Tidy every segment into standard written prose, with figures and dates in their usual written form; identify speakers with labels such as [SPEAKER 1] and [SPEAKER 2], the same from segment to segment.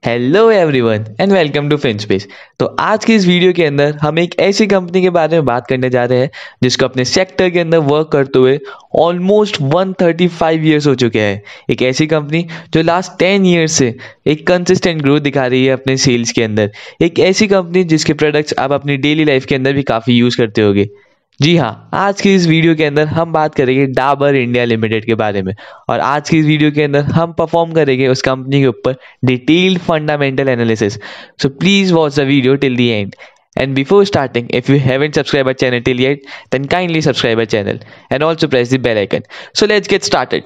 [SPEAKER 1] Hello everyone and welcome to Finspace. तो आज की इस वीडियो के अंदर हम एक ऐसी कंपनी के बारे में बात करने जा रहे हैं जिसको अपने सेक्टर के अंदर वर्क करते हुए ऑलमोस्ट 135 ईयर्स हो चुके हैं। एक ऐसी कंपनी जो लास्ट 10 ईयर्स से एक कंसिस्टेंट ग्रोथ दिखा रही है अपने सेल्स के अंदर। एक ऐसी कंपनी जिसके प्रोडक्ट्स आप अपनी डेली लाइफ के अंदर भी काफ़ी यूज़ करते होगे। जी हाँ, आज की इस वीडियो के अंदर हम बात करेंगे डाबर इंडिया लिमिटेड के बारे में। और आज की इस वीडियो के अंदर हम परफॉर्म करेंगे उस कंपनी के ऊपर detailed fundamental analysis. So please watch the video till the end. And before starting, if you haven't subscribed our channel till yet, then kindly subscribe our channel and also press the bell icon. So let's get started.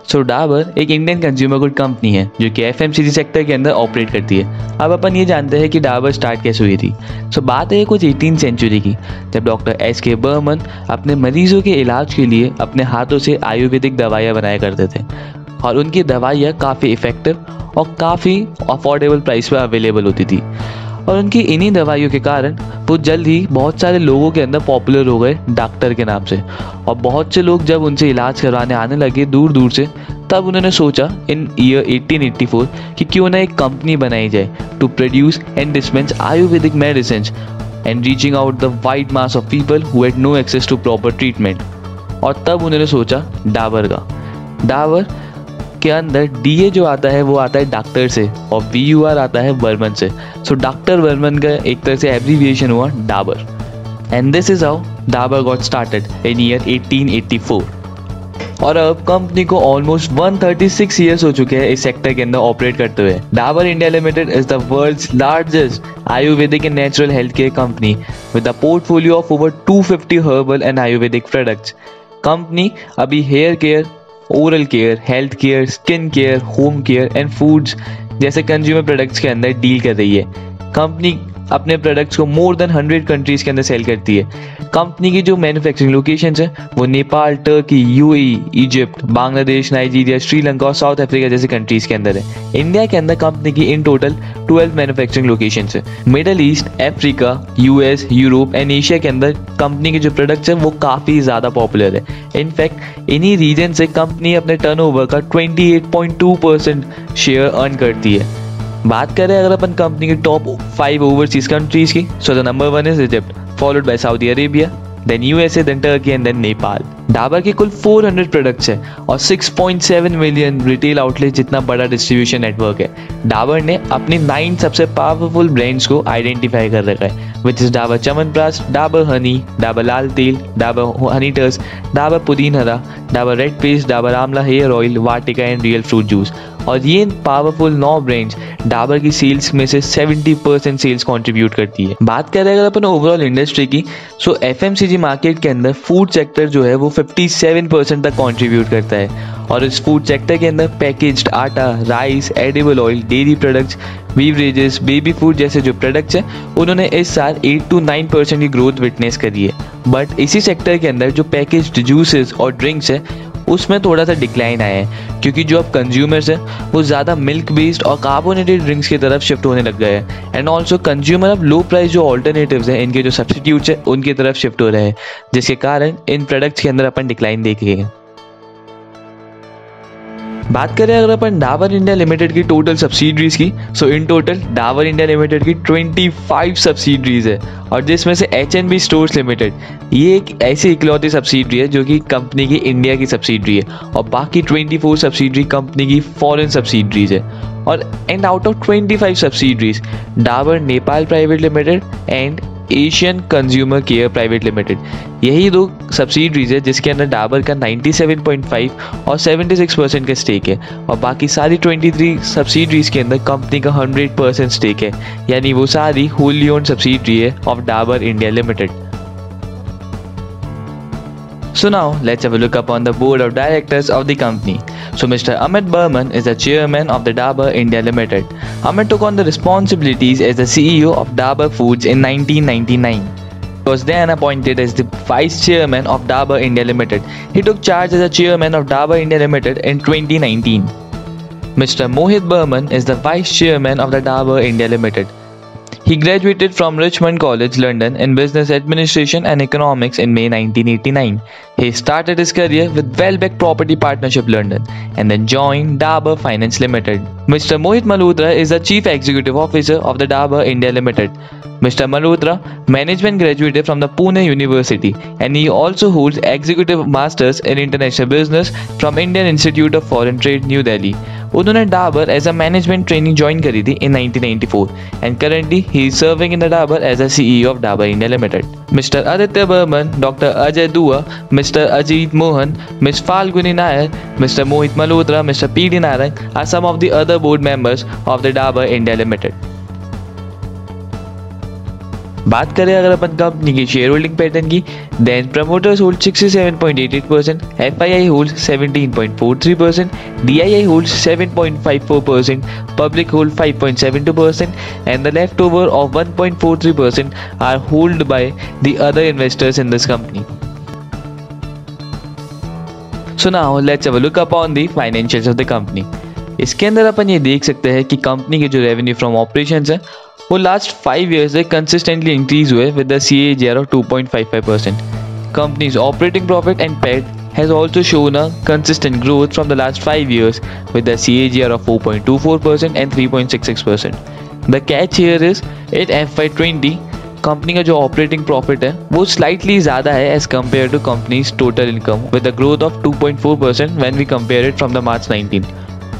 [SPEAKER 1] सो डाबर एक Indian consumer good company है जो कि FMCG sector के अंदर operate करती है। अब अपन ये जानते हैं कि डाबर स्टार्ट कैसे हुई थी। सो बात है कुछ 18th सेंचुरी की, जब डॉक्टर एस.के. बर्मन अपने मरीजों के इलाज के लिए अपने हाथों से आयुर्वेदिक दवाइयाँ बनाया करते थे और उनकी दवाइयाँ काफ़ी इफ़ेक्टिव और काफ़ी अफोर्डेबल प्राइस पर अवेलेबल होती थी। और उनकी इन्हीं दवाइयों के कारण वो जल्द ही बहुत सारे लोगों के अंदर पॉपुलर हो गए डॉक्टर के नाम से। और बहुत से लोग जब उनसे इलाज करवाने आने लगे दूर दूर से, तब उन्होंने सोचा इन ईयर 1884 कि क्यों ना एक कंपनी बनाई जाए to produce and dispense Ayurvedic medicine and reaching out the wide mass of people who had no access to proper treatment. और तब उन्होंने सोचा डाबर का। डाबर के अंदर डीए जो आता है वो आता है डॉक्टर से और बीयूआर आता है बर्मन से। सो डॉक्टर बर्मन का एक तरह से एब्रीविएशन हुआ Dabur. And this is how Dabur got started in year 1884। और अब कंपनी को ऑलमोस्ट 136 ईयर्स हो चुके हैं इस सेक्टर के अंदर ऑपरेट करते हुए। Dabur India limited is the world's largest ayurvedic and natural health care company with a portfolio of over 250 herbal and ayurvedic products. Company अभी hair care, oral care, health care, skin care, home care and foods जैसे consumer products के अंदर deal कर रही है। Company अपने products को more than 100 countries के अंदर सेल करती है। कंपनी की जो मैन्युफैक्चरिंग लोकेशंस हैं वो Nepal, Turkey, UAE, Egypt, Bangladesh, Nigeria, Sri Lanka और साउथ अफ्रीका जैसे कंट्रीज के अंदर है। इंडिया के अंदर कंपनी की इन टोटल 12 मैन्युफैक्चरिंग लोकेशंस है। Middle east, Africa, US, Europe and Asia के अंदर कंपनी के जो प्रोडक्ट्स हैं वो काफ़ी ज़्यादा पॉपुलर है। इनफैक्ट इन्हीं रीजन से कंपनी अपने टर्नओवर का 28.2% शेयर अर्न करती है। बात करें अगर अपन कंपनी की टॉप 5 ओवरसीज कंट्रीज की, so the number 1 is Egypt, followed by Saudi Arabia, then USA, then Turkey and then Nepal. Dabur के कुल 400 प्रोडक्ट्स हैं और 6.7 मिलियन रिटेल आउटलेट जितना बड़ा डिस्ट्रीब्यूशन नेटवर्क है। डाबर ने अपनी 9 सबसे पावरफुल ब्रांड्स को आइडेंटिफाई कर रखा है, विच इज डाबर च्यवनप्राश, डाबर हनी, डाबर लाल तेल, डाबर हनी टर्स, डाबर पुदीन हरा, Dabur red paste, Dabur Amla hair oil, Vatika and real fruit juice. और ये पावरफुल 9 ब्रांड्स डाबर की सेल्स में से 70% सेल्स कंट्रीब्यूट करती है। बात करें अगर अपन ओवरऑल इंडस्ट्री की, सो एफएमसीजी मार्केट के अंदर फूड सेक्टर जो है वो 57% तक कंट्रीब्यूट करता है। और इस फूड सेक्टर के अंदर पैकेज्ड आटा, rice, edible oil, dairy products, beverages, baby food जैसे जो प्रोडक्ट्स हैं उन्होंने इस साल 8 to 9% की ग्रोथ विटनेस करी है। बट इसी सेक्टर के अंदर जो पैकेज्ड जूसेस और ड्रिंक्स है उसमें थोड़ा सा डिक्लाइन आया है, क्योंकि जो अब कंज्यूमर्स हैं वो ज़्यादा मिल्क बेस्ड और कार्बोनेटेड ड्रिंक्स की तरफ शिफ्ट होने लग गए हैं। एंड ऑल्सो कंज्यूमर अब लो प्राइस जो ऑल्टरनेटिव्स हैं, इनके जो सब्स्टिट्यूट्स हैं उनकी तरफ शिफ्ट हो रहे हैं, जिसके कारण इन प्रोडक्ट्स के अंदर अपन डिक्लाइन देखेंगे। बात करें अगर अपन डाबर इंडिया लिमिटेड की टोटल सब्सिडरीज की, so in total Dabur India limited की 25 सब्सिडरीज है। और जिसमें से एच.एन.बी. स्टोर्स लिमिटेड ये एक ऐसी इकलौती सब्सिडरी है जो कि कंपनी की इंडिया की सब्सिडरी है, और बाकी 24 सब्सिडरी कंपनी की फॉरेन सब्सिडरीज है। और and out of 25 subsidiaries, Dabur Nepal private limited and Asian consumer care private limited यही 2 सब्सिडरीज है जिसके अंदर डाबर का 97.5 और 76% का स्टेक है। और बाकी सारी 23 सब्सिडरीज के अंदर कंपनी का 100% स्टेक है, यानी वो सारी होली ओन्ड सब्सिडरी है of Dabur India limited. So now let's have a look upon the board of directors of the company. So Mr. Amit Burman is the chairman of the Dabur India Limited. Amit took on the responsibilities as the CEO of Dabur Foods in 1999. He was then appointed as the vice chairman of Dabur India Limited. He took charge as the chairman of Dabur India Limited in 2019. Mr. Mohit Burman is the vice chairman of the Dabur India Limited. He graduated from Richmond College, London in Business Administration and Economics in May 1989. He started his career with Welbeck Property Partnership London and then joined Dabur Finance Limited. Mr. Mohit Malhotra is the Chief Executive Officer of the Dabur India Limited. Mr. Malhotra, management graduated from the Pune University and he also holds Executive Masters in International Business from Indian Institute of Foreign Trade, New Delhi. उन्होंने Dabur as a management training join करी थी in 1994 and currently he is serving in the Dabur as a CEO of Dabur India limited. Mister Aditya Burman, doctor Ajay Dua, mister Ajit Mohan, miss Falguni Nayar, mister Mohit Malhotra, mister P D. Narang are some of the other board members of the Dabur India limited. बात करें अगर अपन company की share holding pattern की, then promoters hold 67.88%, FII holds 17.43%, DII holds 7.54%, public hold 5.72% and the leftover of 1.43% are held by the other investors in this company. So now let's have a look upon the financials of the company. इसके अंदर अपन ये देख सकते हैं कि company के जो revenue from operations है वो लास्ट 5 ईयर्स से कंसिस्टेंटली इंक्रीज हुए with the CAGR of 2.55%. Company's operating profit and PAT has also shown a consistent growth from the last 5 years with the CAGR of 4.24% and 3.66%. The catch here is in FY20 company का जो operating profit है वो slightly ज़्यादा है as compare to companies total income with the growth of 2.4% when we compare it from the March 19,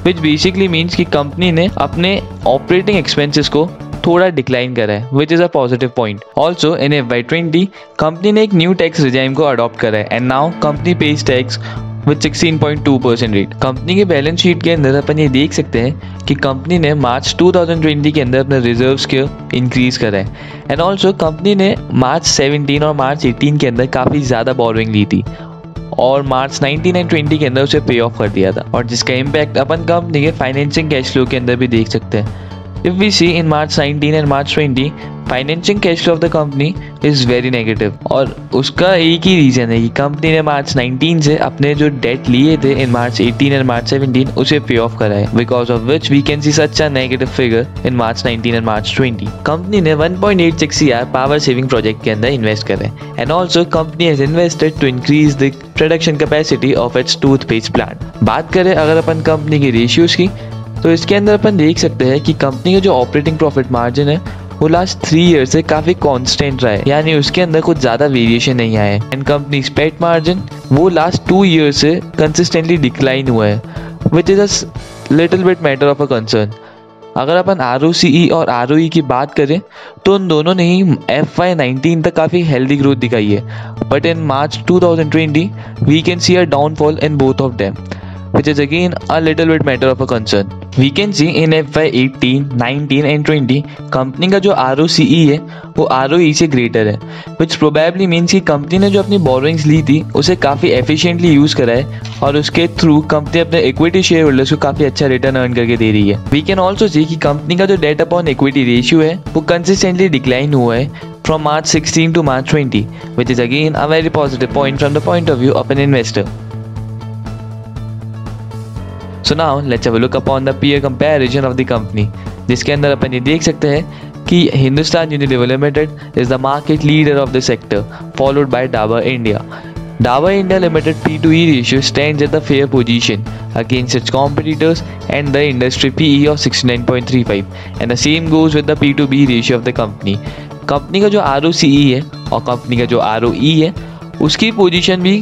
[SPEAKER 1] which basically means कि company ने अपने operating expenses को थोड़ा डिक्लाइन करा है which is a positive point. Also in FY20 company ने एक new tax regime को अडॉप्ट करा है and now company pays tax with 16.2% rate. Company के बैलेंस शीट के अंदर अपन ये देख सकते हैं कि कंपनी ने मार्च 2020 के अंदर अपने रिजर्व्स के इंक्रीज करा है एंड ऑल्सो कंपनी ने मार्च 17 और मार्च 18 के अंदर काफ़ी ज़्यादा बोरोइंग ली थी और मार्च 19 एंड 20 के अंदर उसे पे ऑफ कर दिया था और जिसका इम्पैक्ट अपन कंपनी के फाइनेंसिंग कैश फ्लो के अंदर भी देख सकते हैं. If we see in March 19 and March 20, financing cash flow of the company is very negative और उसका एक ही रीज़न है कि कंपनी ने मार्च 19 से अपने जो डेट लिए थे इन मार्च 18 एंड मार्च 17 उसे पे ऑफ करा है because of which we can see such a negative figure in March 19 and March 20. Company ने 1.86 CR पावर सेविंग प्रोजेक्ट के अंदर इन्वेस्ट करे and also company has invested to increase the production capacity of its toothpaste plant. बात करें अगर अपन company के ratios की तो इसके अंदर अपन देख सकते हैं कि कंपनी का जो ऑपरेटिंग प्रॉफिट मार्जिन है वो लास्ट 3 ईयर से काफ़ी कांस्टेंट रहा है यानी उसके अंदर कुछ ज़्यादा वेरिएशन नहीं आया है एंड कंपनी पेट मार्जिन वो लास्ट 2 ईयर से कंसिस्टेंटली डिक्लाइन हुआ है which is a little bit matter of a concern. अगर अपन ROCE और ROE की बात करें तो उन दोनों ने ही FY19 तक काफ़ी हेल्दी ग्रोथ दिखाई है but in March 2020 we can see a downfall in both of them which is again a little bit matter of a concern. We can see in FY18, 19 and 20 company का जो ROCE है वो ROE से greater है which probably means कि company ने जो अपनी बोरोइंग्स ली थी उसे काफ़ी एफिशिएंटली यूज़ करा है और उसके थ्रू कंपनी अपने इक्विटी शेयर होल्डर्स को काफ़ी अच्छा रिटर्न अर्न करके दे रही है. वी कैन ऑल्सो सी कि कंपनी का जो डेट अपॉन इक्विटी रेशियो है वो कंसिस्टेंटली डिक्लाइन हुआ है from March 16 to March 20 which is again a very positive point from the point of view of an investor. So now let's have a look upon the peer comparison of the company. जिसके अंदर अपन ये देख सकते हैं कि Hindustan Unilever limited is the market leader of the sector followed by Dabur India. Dabur India Limited P/E ratio stands at the fair position against its competitors and the industry PE of 69.35 and the same goes with the P/B ratio of the company. Company का जो ROCE है और company का जो ROE है उसकी position भी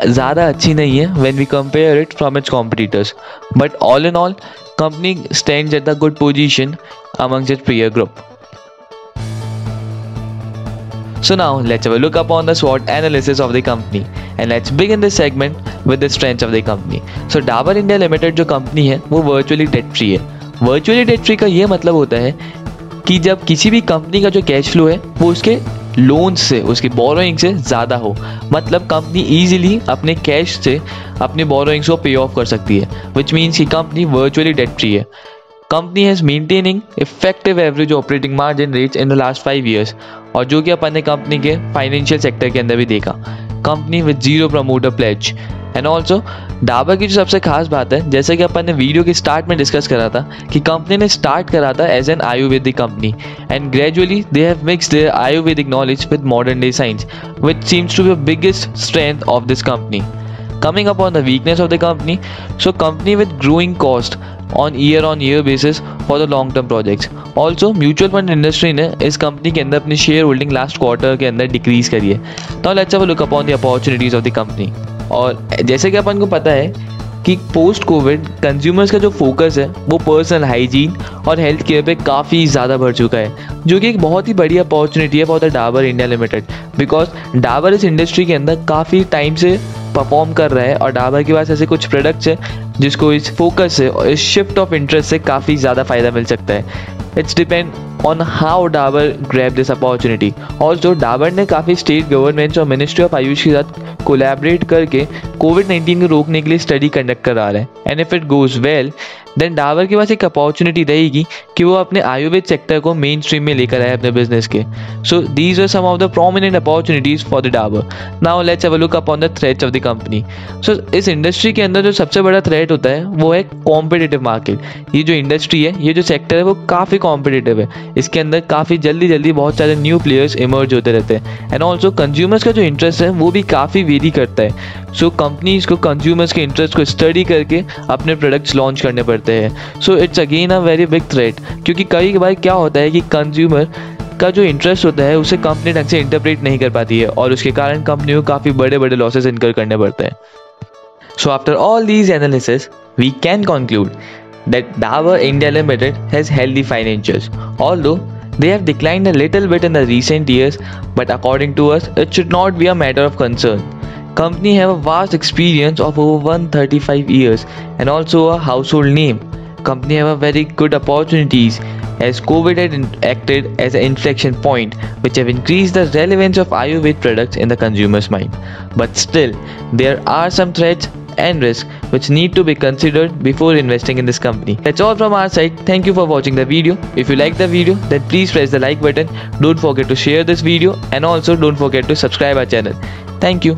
[SPEAKER 1] ज़्यादा अच्छी नहीं है when we compare it from its competitors, but all in all company stands at the good position amongst its peer group. So now let's have a look upon the SWOT analysis of the company and let's begin this segment with the strengths of the company. So Dabur India Limited जो company है वो virtually debt free है. Virtually debt free का ये मतलब होता है कि जब किसी भी कंपनी का जो कैश फ्लो है वो उसके लोन्स से उसकी बोरोइंग से ज़्यादा हो, मतलब कंपनी ईजिली अपने कैश से अपनी बोरोइंग्स को पे ऑफ कर सकती है विच मीन्स कि कंपनी वर्चुअली डेट फ्री है. Company has maintaining effective average operating margin rates in the last 5 years और जो कि अपन ने कंपनी के फाइनेंशियल सेक्टर के अंदर भी देखा. Company with zero promoter plays and also Dabur की जो सबसे खास बात है, जैसे कि अपन ने वीडियो के स्टार्ट में डिस्कस करा था कि कंपनी ने स्टार्ट करा था as an Ayurvedic company and gradually they have mixed their Ayurvedic knowledge with modern day science which seems to be the biggest strength of this company. Coming up on the weakness of the company, so company with growing cost on year basis for the long term projects. Also mutual fund industry ने इस company के अंदर अपनी share holding last quarter के अंदर decrease करी है. तो let's have a look upon the opportunities of the company. और जैसे कि अपन को पता है कि पोस्ट कोविड कंज्यूमर्स का जो फोकस है वो पर्सनल हाइजीन और हेल्थ केयर पे काफ़ी ज़्यादा बढ़ चुका है, जो कि एक बहुत ही बड़ी अपॉर्चुनिटी है for the Dabur India limited. Because Dabur इस इंडस्ट्री के अंदर काफ़ी टाइम से परफॉर्म कर रहा है और डाबर के पास ऐसे कुछ प्रोडक्ट्स हैं जिसको इस फोकस से और इस शिफ्ट ऑफ इंटरेस्ट से काफ़ी ज़्यादा फ़ायदा मिल सकता है. It's depend on how Dabur grab this opportunity. और जो डाबर ने काफ़ी स्टेट गवर्नमेंट्स और मिनिस्ट्री ऑफ आयुष के साथ कोलैबोरेट करके कोविड-19 को रोकने के लिए स्टडी कंडक्ट करा रहे हैं. And if it goes well then Dabur के पास एक अपॉर्चुनिटी रहेगी कि वो अपने आयुर्वेद सेक्टर को मेन स्ट्रीम में लेकर आए अपने बिजनेस के. So these are some of the prominent opportunities for the Dabur. Now let's have a look upon the threats of the company. So इस इंडस्ट्री के अंदर जो सबसे बड़ा थ्रेट होता है वो है कॉम्पिटिटिव मार्केट. ये जो इंडस्ट्री है, ये जो सेक्टर है वो काफ़ी कॉम्पिटिटिव है. इसके अंदर काफ़ी जल्दी बहुत सारे न्यू प्लेयर्स इमर्ज होते रहते हैं. एंड ऑल्सो कंज्यूमर्स का जो इंटरेस्ट है वो भी काफ़ी वेरी करता है. सो कंपनीज को कंज्यूमर्स के इंटरेस्ट को स्टडी करके अपने प्रोडक्ट्स लॉन्च करने पड़ते हैं. So it's again a very big threat, क्योंकि कई बार क्या होता है कि कंज्यूमर का जो इंटरेस्ट होता है उसे कंपनी ढंग से इंटरप्रेट नहीं कर पाती है और उसके कारण कंपनी को काफ़ी बड़े लॉसेस इनकर करने पड़ते हैं. So after all these analysis we can conclude that Dabur India Limited has healthy financials, although they have declined a little bit in the recent years, but according to us, it should not be a matter of concern. Company have a vast experience of over 135 years and also a household name. Company have a very good opportunities as COVID had acted as an inflection point which have increased the relevance of Ayurved products in the consumer's mind. But still, there are some threats and risks which need to be considered before investing in this company. That's all from our side. Thank you for watching the video. If you like the video, then please press the like button. Don't forget to share this video and also don't forget to subscribe our channel. Thank you.